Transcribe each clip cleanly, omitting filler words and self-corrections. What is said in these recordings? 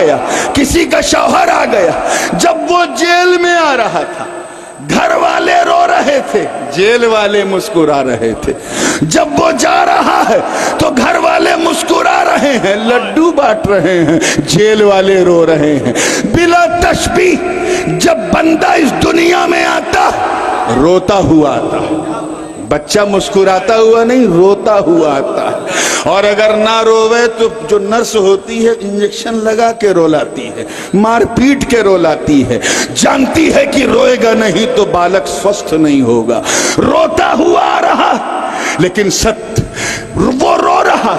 گیا، کسی کا شوہر آ گیا، جب وہ جیل میں آ رہا تھا گھر والے رو رہے تھے، جیل والے مسکرا رہے تھے، جب وہ جا رہا ہے تو گھر والے مسکرا رہے ہیں، لڈو بانٹ رہے ہیں، جیل والے رو رہے ہیں۔ بلا تشبیہ جب بندہ اس دنیا میں آتا روتا ہوا آتا، بچہ مسکراتا ہوا نہیں، روتا ہوا آتا ہے، اور اگر نہ روے تو جو نرس ہوتی ہے انجیکشن لگا کے رولاتی ہے، مار پیٹ کے رولاتی ہے، جانتی ہے کہ روئے گا نہیں تو بالک سوستھ نہیں ہوگا، روتا ہوا آ رہا، لیکن وہ رو رہا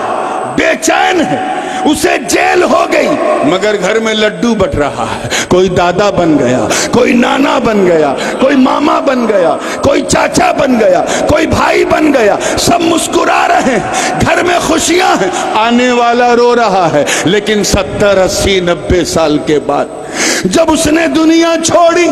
بے چین ہے، اسے جیل ہو گئی مگر گھر میں لڈو بٹ رہا ہے، کوئی دادا بن گیا، کوئی نانا بن گیا، کوئی ماما بن گیا، کوئی چاچا بن گیا، کوئی بھائی بن گیا، سب مسکرا رہے ہیں، گھر میں خوشیاں ہیں، آنے والا رو رہا ہے، لیکن 70 80 90 سال کے بعد جب اس نے دنیا چھوڑی،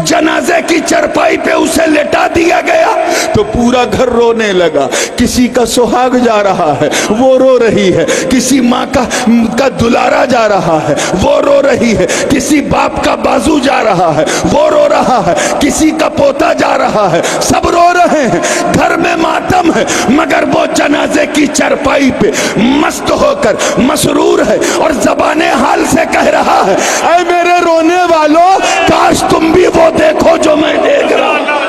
جنازے کی چرپائی پہ اسے لٹا دیا گیا تو پورا گھر رونے لگا، کسی کا سہاگ جا رہا ہے وہ رو رہی ہے، کسی ماں کا دلارا جا رہا ہے وہ رو رہی ہے، کسی باپ کا بازو جا رہا ہے وہ رو رہا ہے، کسی کا پوتا جا رہا ہے، سب رو رہے ہیں، گھر میں ماتم ہے، مگر وہ جنازے کی چرپائی پہ مست ہو کر مسرور ہے اور زبان حال سے کہہ رہا ہے، اے میرے رونے والوں کاش تم بھی وہ دیکھو جو میں دیکھ رہا ہوں،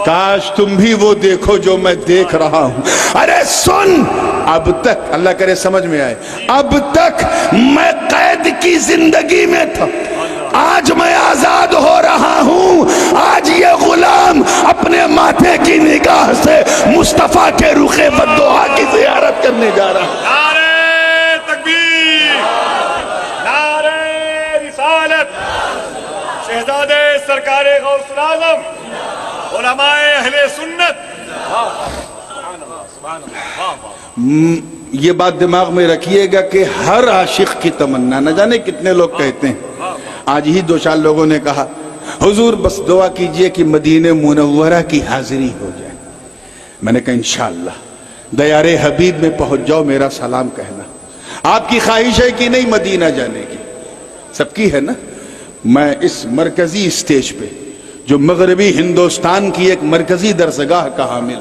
کاش تم بھی وہ دیکھو جو میں دیکھ رہا ہوں۔ ارے سن، اب تک اللہ کرے سمجھ میں آئے، اب تک میں قید کی زندگی میں تھا، آج میں آزاد ہو رہا ہوں، آج یہ غلام اپنے ماتھے کی نگاہ سے مصطفیٰ کے رخ بددعا کی زیارت کرنے جا رہا ہوں۔ نعرہ تکبیر، نعرہ رسالت، شہزادے سرکار غوث الاعظم، علماء اہل سنت۔ یہ بات دماغ میں رکھیے گا کہ ہر عاشق کی تمنا، نہ جانے کتنے لوگ کہتے ہیں، آج ہی 2 4 لوگوں نے کہا حضور بس دعا کیجئے کہ مدینہ منورہ کی حاضری ہو جائے، میں نے کہا انشاءاللہ دیار حبیب میں پہنچ جاؤ، میرا سلام کہنا، آپ کی خواہش ہے کہ نہیں مدینہ جانے کی؟ سب کی ہے نا۔ میں اس مرکزی اسٹیج پہ جو مغربی ہندوستان کی ایک مرکزی درسگاہ کا حامل،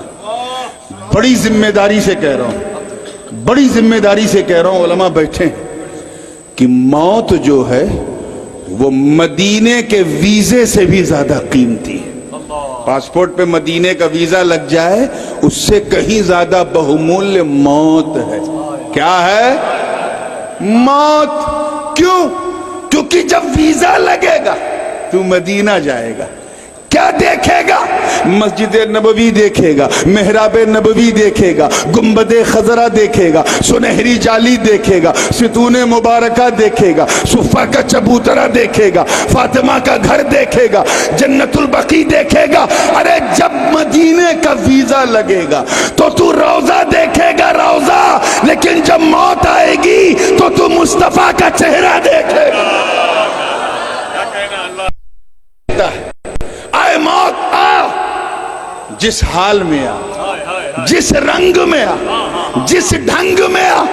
بڑی ذمہ داری سے کہہ رہا ہوں، بڑی ذمہ داری سے کہہ رہا ہوں، علماء بیٹھے ہیں، کہ موت جو ہے وہ مدینے کے ویزے سے بھی زیادہ قیمتی ہے۔ پاسپورٹ پہ مدینے کا ویزا لگ جائے اس سے کہیں زیادہ بہمولیہ موت ہے۔ کیا ہے؟ موت۔ کیوں؟ کیونکہ جب ویزا لگے گا تو مدینہ جائے گا، کیا دیکھے گا؟ مسجد نبوی دیکھے گا، محراب نبوی دیکھے گا، گنبد خضرا دیکھے گا، سنہری جالی دیکھے گا، ستون مبارکہ دیکھے گا، صفہ کا چبوترا دیکھے گا، فاطمہ کا گھر دیکھے گا، جنت البقیع دیکھے گا۔ ارے جب مدینے کا ویزا لگے گا تو روضہ دیکھے گا، روضہ، لیکن جب موت آئے گی تو مصطفیٰ کا چہرہ دیکھے گا۔ اے موت آ، جس حال میں آ، جس رنگ میں آ، جس ڈھنگ میں آ،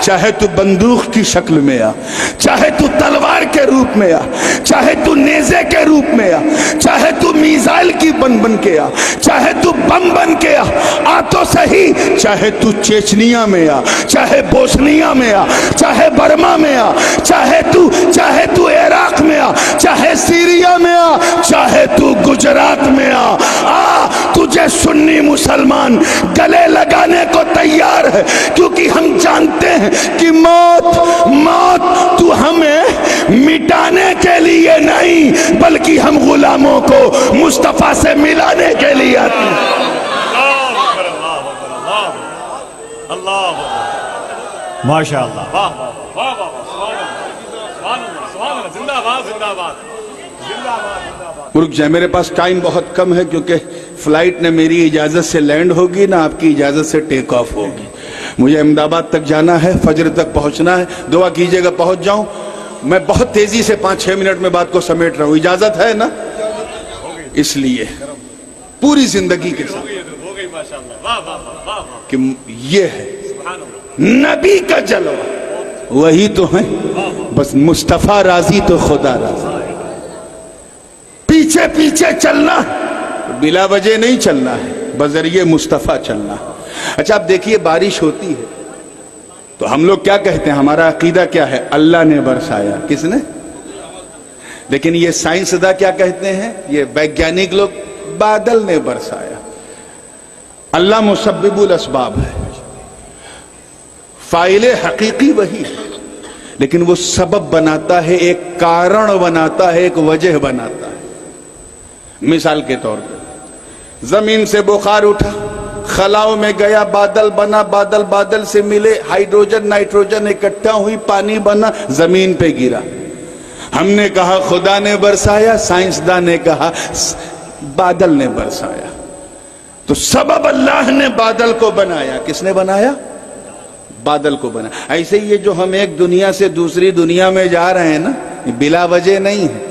چاہے تو بندوق کی شکل میں آ، چاہے تو تلوار کے روپ میں آ، چاہے تو نیزے کے روپ میں آ، چاہے تو میزائل کی بن کے آ، چاہے تو بم بن کے آ تو صحیح، چاہے تو چیچنیا میں آ، چاہے بوسنیا میں آ، چاہے برما میں آ، چاہے تو عراق میں آ، چاہے سیریا میں آ، چاہے تو گجرات میں آ، تجھے سنی مسلمان گلے لگانے کو تیار ہے، کیونکہ ہم جانتے ہیں کہ موت تو ہمیں مٹانے کے لیے نہیں بلکہ ہم غلاموں کو مصطفیٰ سے ملانے کے لیے آتی ہے۔ اللہ ماشاء اللہ، واہ واہ واہ، سبحان اللہ، زندہ باد، زندہ باد، زندہ باد۔ رک جائے، میرے پاس ٹائم بہت کم ہے کیونکہ فلائٹ نہ میری اجازت سے لینڈ ہوگی نہ آپ کی اجازت سے ٹیک آف ہوگی، مجھے احمد آباد تک جانا ہے، فجر تک پہنچنا ہے، دعا کیجئے گا پہنچ جاؤں۔ میں بہت تیزی سے 5-6 منٹ میں بات کو سمیٹ رہا ہوں، اجازت ہے نا؟ اس لیے پوری زندگی کے ساتھ کہ یہ ہے نبی کا جلوہ وہی تو ہیں. بس مصطفیٰ راضی تو خدا راضی. پیچھے پیچھے چلنا بلا وجہ نہیں چلنا ہے, بذریعہ مصطفیٰ چلنا. اچھا اب دیکھیے بارش ہوتی ہے تو ہم لوگ کیا کہتے ہیں, ہمارا عقیدہ کیا ہے, اللہ نے برسایا. کس نے؟ لیکن یہ سائنسداں کیا کہتے ہیں, یہ ویگیانک لوگ, بادل نے برسایا. اللہ مسبب الاسباب ہے, فاعل حقیقی وہی ہے, لیکن وہ سبب بناتا ہے, ایک کارن بناتا ہے, ایک وجہ بناتا ہے. مثال کے طور پہ زمین سے بخار اٹھا, خلاؤں میں گیا, بادل بنا, بادل سے ملے, ہائیڈروجن نائٹروجن اکٹھا ہوئی, پانی بنا, زمین پہ گرا. ہم نے کہا خدا نے برسایا, سائنسداں نے کہا بادل نے برسایا. تو سبب اللہ نے بادل کو بنایا. کس نے بنایا؟ بادل کو بنا. ایسے یہ جو ہم ایک دنیا سے دوسری دنیا میں جا رہے ہیں نا, بلا وجہ نہیں ہے.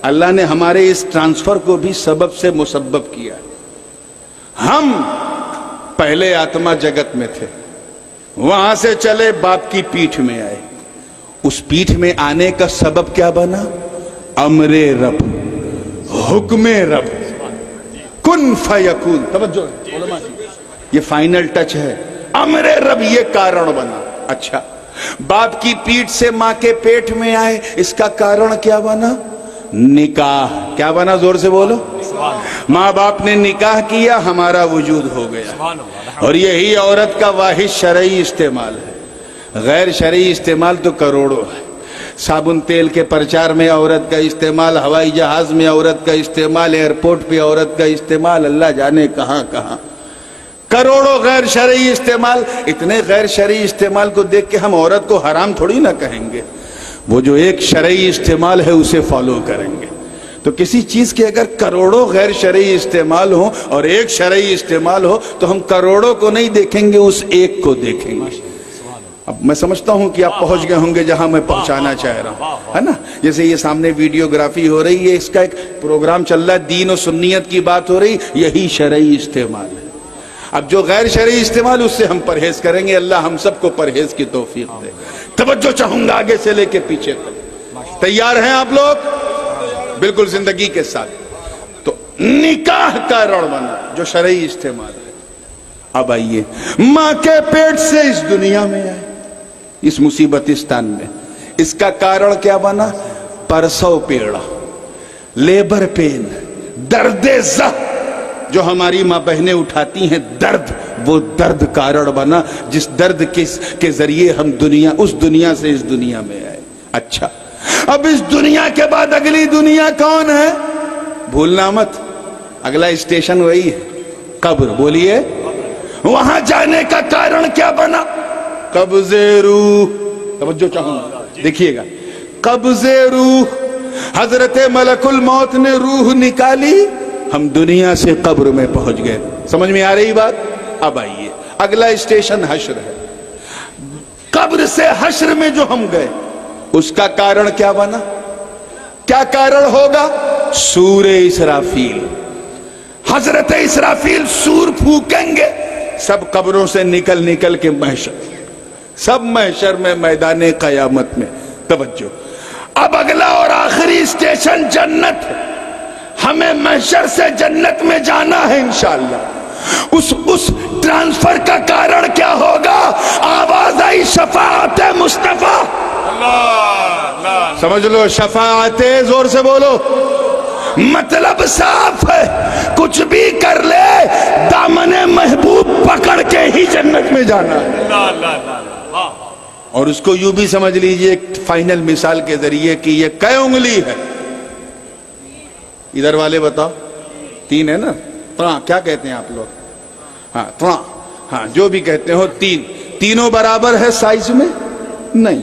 اللہ نے ہمارے اس ٹرانسفر کو بھی سبب سے مسبب کیا. ہم پہلے آتما جگت میں تھے, وہاں سے چلے باپ کی پیٹھ میں آئے. اس پیٹھ میں آنے کا سبب کیا بنا؟ امر رب, حکم رب, کن فیکون. توجہ علماء, یہ فائنل ٹچ ہے. امر رب یہ کارن بنا. اچھا, باپ کی پیٹھ سے ماں کے پیٹ میں آئے, اس کا کارن کیا بنا؟ نکاح. کیا بنا؟ زور سے بولو. ماں باپ نے نکاح کیا, ہمارا وجود ہو گیا. اور یہی عورت کا واحد شرعی استعمال ہے. غیر شرعی استعمال تو کروڑوں ہے. صابن تیل کے پرچار میں عورت کا استعمال, ہوائی جہاز میں عورت کا استعمال, ایئرپورٹ پہ عورت کا استعمال, اللہ جانے کہاں کہاں کروڑوں غیر شرعی استعمال. اتنے غیر شرعی استعمال کو دیکھ کے ہم عورت کو حرام تھوڑی نہ کہیں گے, وہ جو ایک شرعی استعمال ہے اسے فالو کریں گے. تو کسی چیز کے اگر کروڑوں غیر شرعی استعمال ہوں اور ایک شرعی استعمال ہو تو ہم کروڑوں کو نہیں دیکھیں گے, اس ایک کو دیکھیں گے. اب میں سمجھتا ہوں کہ آپ پہنچ گئے ہوں گے جہاں میں پہنچانا چاہ رہا ہوں, ہے نا. جیسے یہ سامنے ویڈیوگرافی ہو رہی ہے, اس کا ایک پروگرام چل رہا ہے, دین و سنیت کی بات ہو رہی, یہی شرعی استعمال ہے. اب جو غیر شرعی استعمال اس سے ہم پرہیز کریں گے. اللہ ہم سب کو پرہیز کی توفیق دے. توجہ چاہوں گا آگے سے لے کے پیچھے تک. تیار ہیں آپ لوگ؟ بالکل زندگی کے ساتھ. تو نکاح کا رڑ بنا جو شرعی استعمال ہے. اب آئیے, ماں کے پیٹ سے اس دنیا میں آئے, اس مصیبتستان میں. اس کا کارن کیا بنا؟ پرسو پیڑا, لیبر پین, درد زہ جو ہماری ماں بہنیں اٹھاتی ہیں, درد, وہ درد کارن بنا جس درد کے ذریعے ہم اس دنیا سے اس دنیا میں آئے. اچھا, اب اس دنیا کے بعد اگلی دنیا کون ہے؟ بھولنا مت, اگلا اسٹیشن وہی ہے, قبر. بولیے, وہاں جانے کا کارن کیا بنا؟ قبض روح. توجہ چاہوں گا, دیکھیے گا, قبض روح. حضرت ملک الموت نے روح نکالی, ہم دنیا سے قبر میں پہنچ گئے. سمجھ میں آ رہی بات؟ اب آئیے, اگلا اسٹیشن حشر ہے. قبر سے حشر میں جو ہم گئے, اس کا کارن کیا بنا؟ کیا کارن ہوگا؟ سور اسرافیل. حضرت اسرافیل سور پھونکیں گے, سب قبروں سے نکل کے محشر, سب محشر میں, میدان قیامت میں. توجہ, اب اگلا اور آخری اسٹیشن جنت ہے. ہمیں محشر سے جنت میں جانا ہے انشاءاللہ. اس ٹرانسفر کا کارن کیا ہوگا؟ آواز آئی شفاعت مصطفیٰ. سمجھ لو, شفاعت, زور سے بولو. مطلب صاف ہے, کچھ بھی کر لے دامن محبوب پکڑ کے ہی جنت میں جانا ہے. اور اس کو یوں بھی سمجھ لیجئے ایک فائنل مثال کے ذریعے کہ یہ کئے انگلی ہے. ادھر والے بتاؤ, 3 ہے نا؟ ترا کیا کہتے ہیں آپ لوگ؟ ہاں ترا, ہاں جو بھی کہتے ہو. 3 تینوں برابر ہے سائز میں؟ نہیں.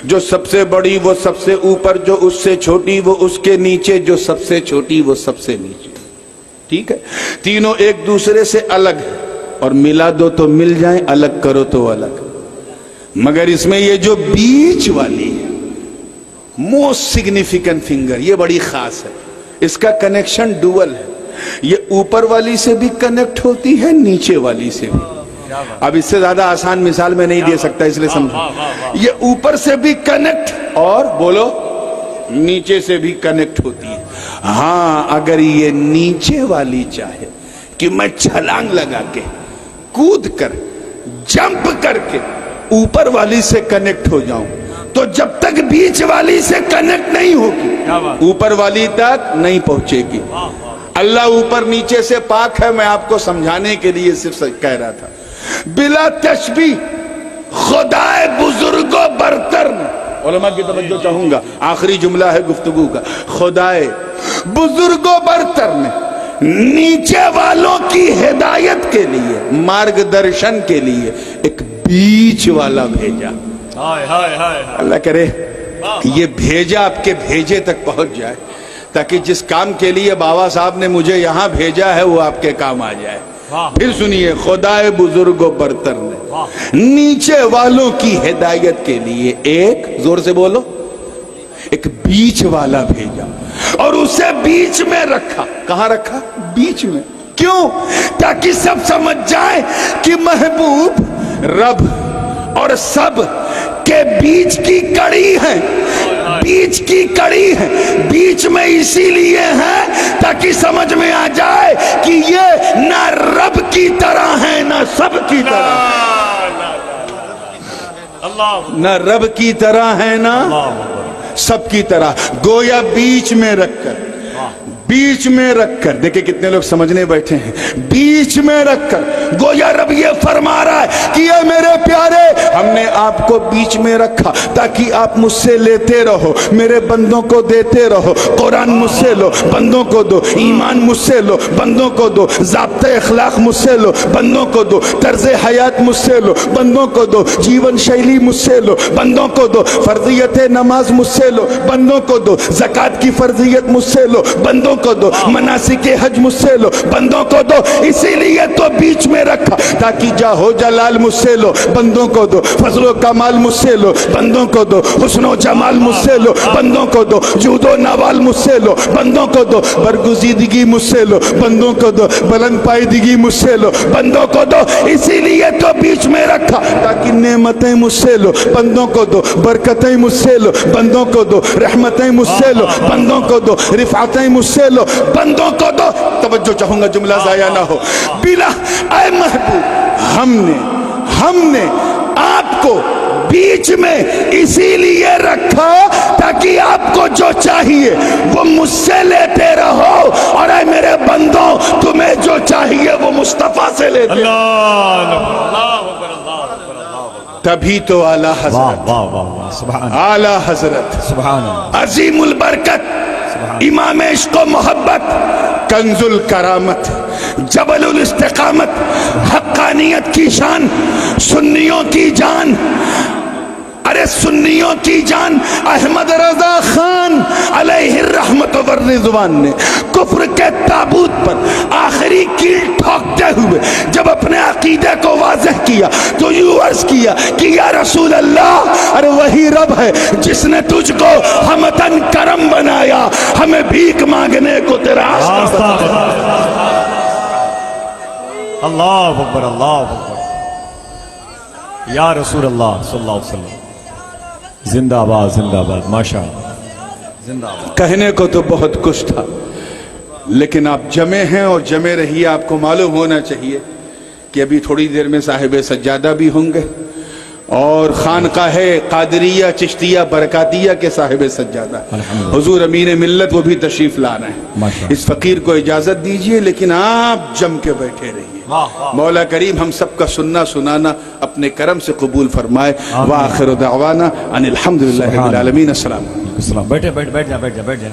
جو سب سے بڑی وہ سب سے اوپر, جو اس سے چھوٹی وہ اس کے نیچے, جو سب سے چھوٹی وہ سب سے نیچے. ٹھیک ہے, تینوں ایک دوسرے سے الگ ہے, اور ملا دو تو مل جائیں, الگ کرو تو الگ. مگر اس میں یہ جو بیچ والی ہے, موسٹ سگنیفیکنٹ فنگر, یہ بڑی خاص ہے. اس کا کنیکشن ڈوول ہے. یہ اوپر والی سے بھی کنیکٹ ہوتی ہے, نیچے والی سے بھی. اب اس سے زیادہ آسان مثال میں نہیں دے سکتا، اس لیے سمجھو یہ اوپر سے بھی کنیکٹ اور بولو نیچے سے بھی کنیکٹ ہوتی ہے. ہاں اگر یہ نیچے والی چاہے کہ میں چھلانگ لگا کے کود کر جمپ کر کے اوپر والی سے کنیکٹ ہو جاؤں تو جب تک بیچ والی سے کنیکٹ نہیں ہوگی اوپر والی تک نہیں پہنچے گی. اللہ اوپر نیچے سے پاک ہے، میں آپ کو سمجھانے کے لیے صرف کہہ رہا تھا. بلا تشبیہ خدائے بزرگ و برتر نے، علماء کی توجہ چاہوں گا، آخری جملہ ہے گفتگو کا، خدائے بزرگ و برتر نے نیچے والوں کی ہدایت کے لیے، مارگ درشن کے لیے ایک بیچ والا بھیجا. اللہ کرے یہ بھیجا آپ کے بھیجے تک پہنچ جائے تاکہ جس کام کے لیے بابا صاحب نے مجھے یہاں بھیجا ہے وہ آپ کے کام آ جائے. پھر سنیے، خدائے بزرگ و برتر نے نیچے والوں کی ہدایت کے لیے ایک، زور سے بولو، ایک بیچ والا بھیجا اور اسے بیچ میں رکھا. کہاں رکھا؟ بیچ میں. کیوں؟ تاکہ سب سمجھ جائیں کہ محبوب رب اور سب کے بیچ کی کڑی ہے، بیچ کی کڑی ہے. بیچ میں اسی لیے ہے تاکہ سمجھ میں آ جائے کہ یہ نہ رب کی طرح ہے نہ سب کی طرح، نہ رب کی طرح ہے نہ سب کی طرح. گویا بیچ میں رکھ کر، بیچ میں رکھ کر، دیکھیں کتنے لوگ سمجھنے بیٹھے ہیں، بیچ میں رکھ کر گویا رب یہ فرما رہا ہے کہ اے میرے پیارے، ہم نے آپ کو بیچ میں رکھا تاکہ آپ مجھ سے لیتے رہو، میرے بندوں کو دیتے رہو. قرآن مجھ سے لو، بندوں کو دو. ایمان مجھ سے لو، بندوں کو دو. ضابطۂ اخلاق مجھ سے لو، بندوں کو دو. طرز حیات مجھ سے لو، بندوں کو دو. جیون شیلی مجھ سے لو، بندوں کو دو. فرضیت نماز مجھ سے لو، بندوں کو دو. زکوٰۃ کی فرضیت مجھ سے لو، بندوں کو دو. مناسک حج مجھ سے لو، بندوں کو دو. اسی لیے تو بیچ میں رکھا تاکہ جاہو جلال مجھ سے لو، بندوں کو دو. فضل و کمال مجھ سے لو، بندوں کو دو. حسن و جمال مجھ سے لو، بندوں کو دو. جود و نوال مجھ سے لو، بندوں کو دو. برگزیدگی مجھ سے لو، بندوں کو دو. بلند پائیدگی مجھ سے لو، بندوں کو دو. اسی لیے تو بیچ میں رکھا تاکہ نعمتیں مجھ سے لو، بندوں کو دو. برکتیں مجھ سے لو، بندوں کو دو. رحمتیں مجھ سے لو، بندوں کو دو. رفعتیں مجھ سے لو، بندوں کو دو. توجہ چاہوں گا جملہ ضائع نہ ہو. بلا اے محبوب ہم نے آپ کو بیچ میں اسی لیے رکھا تاکہ آپ کو جو چاہیے وہ مجھ سے لیتے رہو، اور اے میرے بندوں تمہیں جو چاہیے وہ مصطفیٰ سے لیتے رہو. تبھی تو اعلیٰ حضرت، اعلیٰ حضرت عظیم البرکت، امام عشق و محبت، کنز الکرامت، جبل الاستقامت، حقانیت کی شان، سنیوں کی جان، ارے سنیوں کی جان احمد رضا خان علیہ الرحمت والرضوان نے کفر کے تابوت پر آخری کیل ٹھوکتے ہوئے جب اپنے عقیدے کو واضح کیا تو یوں عرض کیا کہ یا رسول اللہ، ارے وہی رب ہے جس نے تجھ کو ہمتن کرم بنایا، ہمیں بھیک مانگنے کو تیرا اللہ اکبر، اللہ اکبر. یا رسول اللہ صلی اللہ علیہ وسلم، زندہ باد، زندہ باد، ماشاءاللہ، زندہ باد. کہنے کو تو بہت کچھ تھا لیکن آپ جمے ہیں اور جمے رہیے. آپ کو معلوم ہونا چاہیے کہ ابھی تھوڑی دیر میں صاحب سجادہ بھی ہوں گے اور خانقاہ قادریہ چشتیہ برکاتیہ کے صاحب سجادہ حضور امین ملت وہ بھی تشریف لا رہے ہیں. اس فقیر کو اجازت دیجئے لیکن آپ جم کے بیٹھے رہیے. مولا کریم ہم سب کا سننا سنانا اپنے کرم سے قبول فرمائے. وآخر دعوانا ان الحمدللہ رب العالمین. السلام. بیٹھے بیٹھ جائیں.